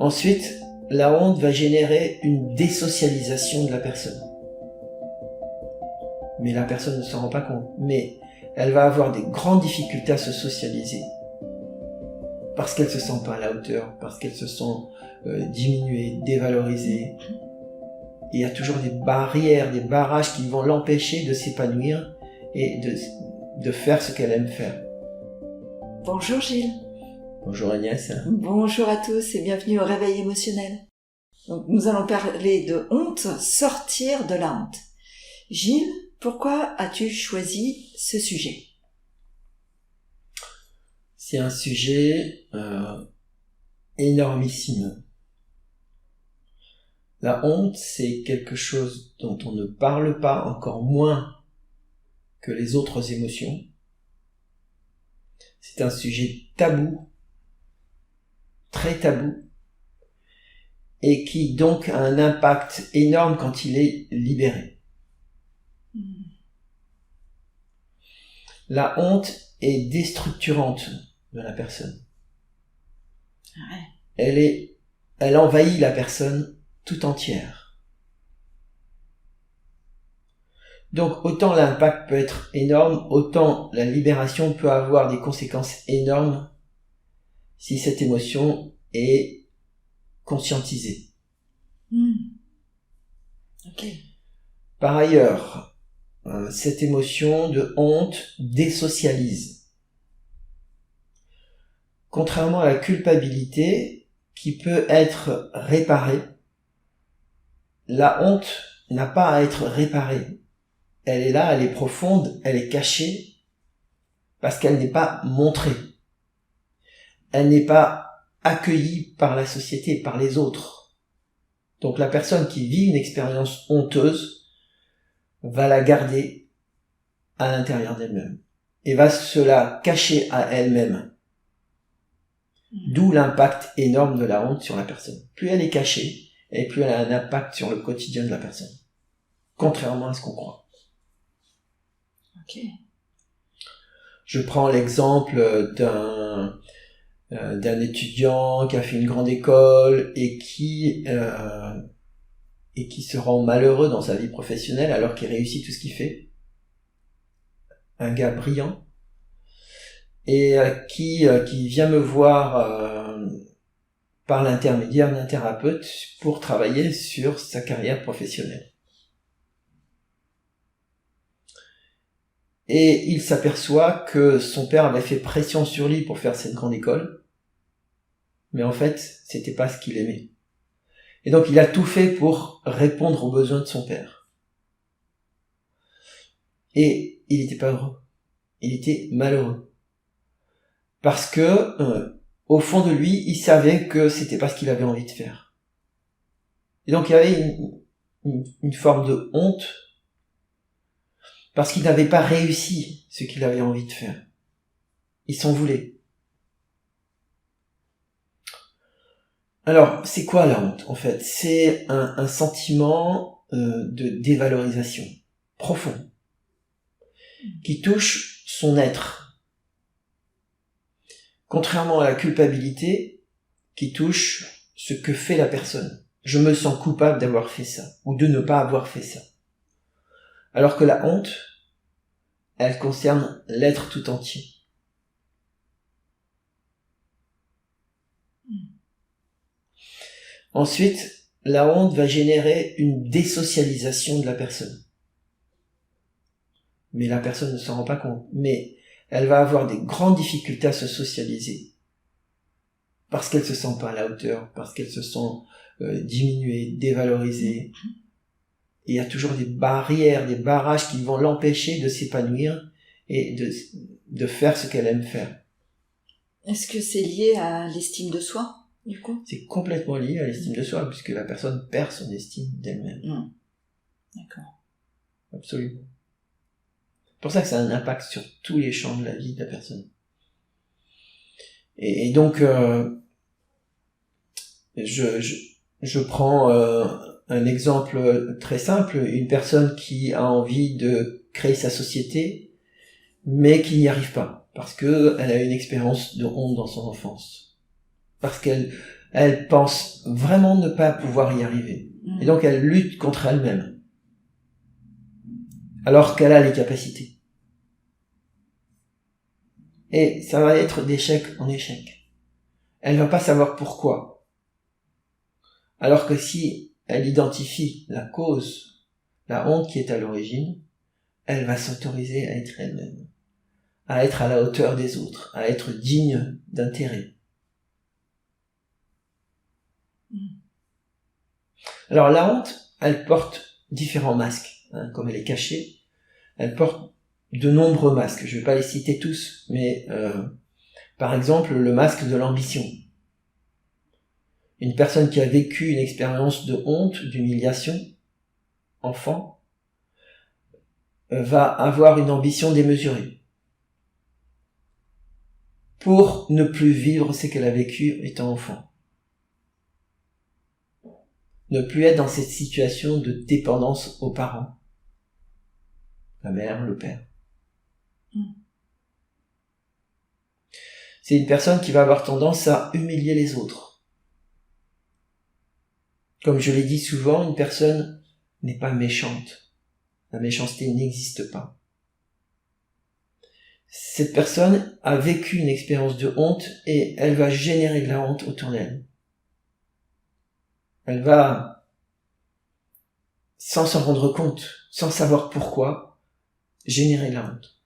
Ensuite, la honte va générer une désocialisation de la personne. Mais la personne ne s'en rend pas compte. Mais elle va avoir des grandes difficultés à se socialiser. Parce qu'elle se sent pas à la hauteur, parce qu'elle se sent diminuée, dévalorisée. Il y a toujours des barrières, des barrages qui vont l'empêcher de s'épanouir et de faire ce qu'elle aime faire. Bonjour Gilles. Bonjour Agnès. Bonjour à tous et bienvenue au Réveil émotionnel. Donc, nous allons parler de honte, sortir de la honte. Gilles, pourquoi as-tu choisi ce sujet ? C'est un sujet énormissime. La honte, c'est quelque chose dont on ne parle pas, encore moins que les autres émotions. C'est un sujet tabou, très tabou, et qui donc a un impact énorme quand il est libéré. La honte est déstructurante de la personne. Ouais. Elle envahit la personne tout entière. Donc autant l'impact peut être énorme, autant la libération peut avoir des conséquences énormes si cette émotion est conscientisée. Ok. Par ailleurs, cette émotion de honte désocialise. Contrairement à la culpabilité qui peut être réparée, la honte n'a pas à être réparée. Elle est là, elle est profonde, elle est cachée, parce qu'elle n'est pas montrée. Elle n'est pas accueillie par la société, par les autres. Donc la personne qui vit une expérience honteuse va la garder à l'intérieur d'elle-même et va se la cacher à elle-même. D'où l'impact énorme de la honte sur la personne. Plus elle est cachée, et plus elle a un impact sur le quotidien de la personne. Contrairement à ce qu'on croit. Ok. Je prends l'exemple d'un étudiant qui a fait une grande école et qui se rend malheureux dans sa vie professionnelle alors qu'il réussit tout ce qu'il fait. Un gars brillant. Et qui vient me voir par l'intermédiaire d'un thérapeute pour travailler sur sa carrière professionnelle. Et il s'aperçoit que son père avait fait pression sur lui pour faire cette grande école, mais en fait, c'était pas ce qu'il aimait. Et donc il a tout fait pour répondre aux besoins de son père. Et il n'était pas heureux. Il était malheureux. Parce que, au fond de lui, il savait que c'était pas ce qu'il avait envie de faire. Et donc il y avait une forme de honte, parce qu'il n'avait pas réussi ce qu'il avait envie de faire. Il s'en voulait. Alors, c'est quoi la honte, en fait ? C'est un sentiment de dévalorisation profond, qui touche son être. Contrairement à la culpabilité, qui touche ce que fait la personne. Je me sens coupable d'avoir fait ça, ou de ne pas avoir fait ça. Alors que la honte, elle concerne l'être tout entier. Ensuite, la honte va générer une désocialisation de la personne. Mais la personne ne s'en rend pas compte. Mais elle va avoir des grandes difficultés à se socialiser. Parce qu'elle se sent pas à la hauteur, parce qu'elle se sent diminuée, dévalorisée. Et il y a toujours des barrières, des barrages qui vont l'empêcher de s'épanouir et de faire ce qu'elle aime faire. Est-ce que c'est lié à l'estime de soi, du coup ? C'est complètement lié à l'estime de soi, puisque la personne perd son estime d'elle-même. D'accord. Absolument. C'est pour ça que ça a un impact sur tous les champs de la vie de la personne. Et donc, je prends un exemple très simple, une personne qui a envie de créer sa société, mais qui n'y arrive pas, parce que elle a une expérience de honte dans son enfance, parce qu'elle Elle pense vraiment ne pas pouvoir y arriver. Et donc elle lutte contre elle-même. Alors qu'elle a les capacités. Et ça va être d'échec en échec. Elle va pas savoir pourquoi. Alors que si elle identifie la cause, la honte qui est à l'origine, elle va s'autoriser à être elle-même, à être à la hauteur des autres, à être digne d'intérêt. Alors la honte, elle porte différents masques, comme elle est cachée. Elle porte de nombreux masques. Je ne vais pas les citer tous, mais par exemple le masque de l'ambition. Une personne qui a vécu une expérience de honte, d'humiliation, enfant, va avoir une ambition démesurée pour ne plus vivre ce qu'elle a vécu étant enfant. Ne plus être dans cette situation de dépendance aux parents, la mère, le père. C'est une personne qui va avoir tendance à humilier les autres. Comme je l'ai dit souvent, une personne n'est pas méchante. La méchanceté n'existe pas. Cette personne a vécu une expérience de honte et elle va générer de la honte autour d'elle. Elle va, sans s'en rendre compte, sans savoir pourquoi, générer de la honte.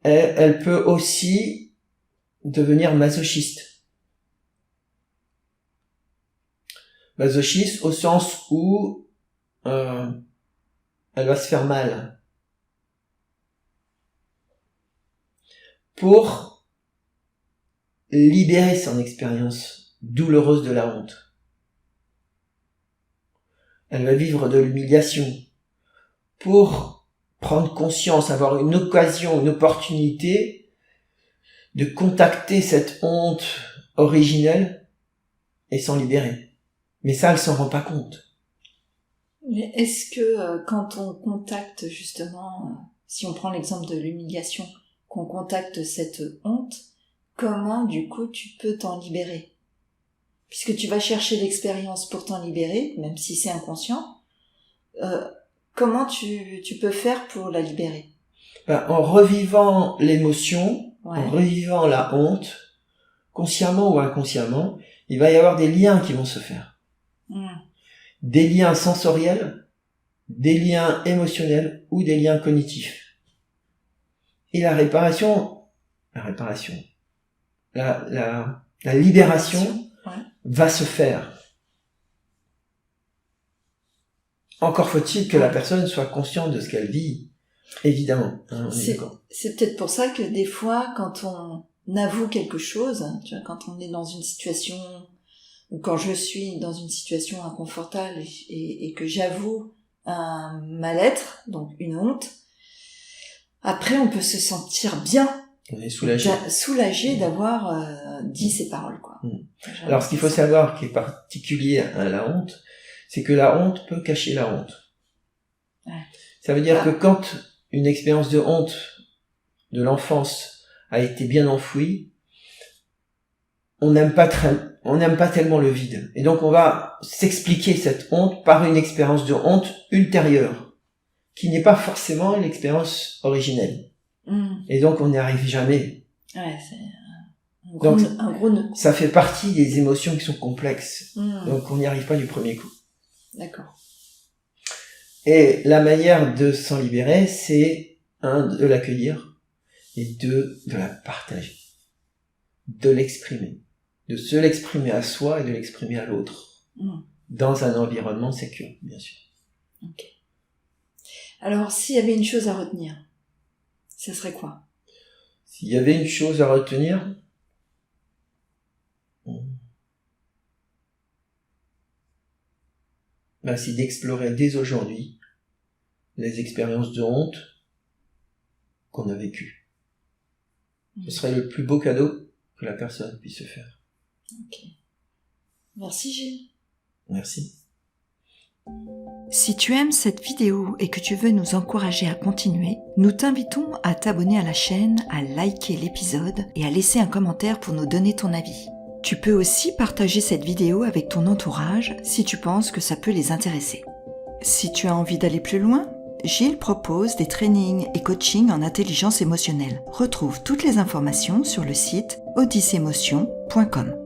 Elle peut aussi devenir masochiste. Masochiste au sens où elle va se faire mal pour libérer son expérience douloureuse de la honte. Elle va vivre de l'humiliation pour prendre conscience, avoir une occasion, une opportunité de contacter cette honte originelle et s'en libérer. Mais ça, elle s'en rend pas compte. Mais est-ce que quand on contacte justement, si on prend l'exemple de l'humiliation, qu'on contacte cette honte, comment du coup tu peux t'en libérer? Puisque tu vas chercher l'expérience pour t'en libérer, même si c'est inconscient, comment tu peux faire pour la libérer? En revivant l'émotion, Ouais. en revivant la honte, consciemment ou inconsciemment, il va y avoir des liens qui vont se faire. Des liens sensoriels, des liens émotionnels ou des liens cognitifs. Et la libération va se faire. Encore faut-il que la personne soit consciente de ce qu'elle vit, évidemment. C'est peut-être pour ça que des fois, quand on avoue quelque chose, tu vois, quand on est dans une situation, ou quand je suis dans une situation inconfortable et que j'avoue un mal-être, donc une honte, après on peut se sentir bien. On est soulagé d'avoir dit ces paroles, quoi. Alors ce qu'il faut savoir, qui est particulier à la honte, c'est que la honte peut cacher la honte. Ouais. Ça veut dire que quand une expérience de honte de l'enfance a été bien enfouie, on n'aime pas tellement le vide. Et donc on va s'expliquer cette honte par une expérience de honte ultérieure, qui n'est pas forcément l'expérience originelle. Et donc on n'y arrive jamais. Ouais, c'est un gros nœud. Ça fait partie des émotions qui sont complexes. Donc on n'y arrive pas du premier coup. D'accord. Et la manière de s'en libérer, c'est de l'accueillir et de la partager, de l'exprimer, de se l'exprimer à soi et de l'exprimer à l'autre, dans un environnement sécure, bien sûr. Ok. Alors, s'il y avait une chose à retenir, ça serait quoi? S'il y avait une chose à retenir, c'est d'explorer dès aujourd'hui les expériences de honte qu'on a vécues. Ce serait le plus beau cadeau que la personne puisse se faire. Ok. Merci Gilles. Merci. Si tu aimes cette vidéo et que tu veux nous encourager à continuer, nous t'invitons à t'abonner à la chaîne, à liker l'épisode et à laisser un commentaire pour nous donner ton avis. Tu peux aussi partager cette vidéo avec ton entourage si tu penses que ça peut les intéresser. Si tu as envie d'aller plus loin, Gilles propose des trainings et coachings en intelligence émotionnelle. Retrouve toutes les informations sur le site odyssemotion.com.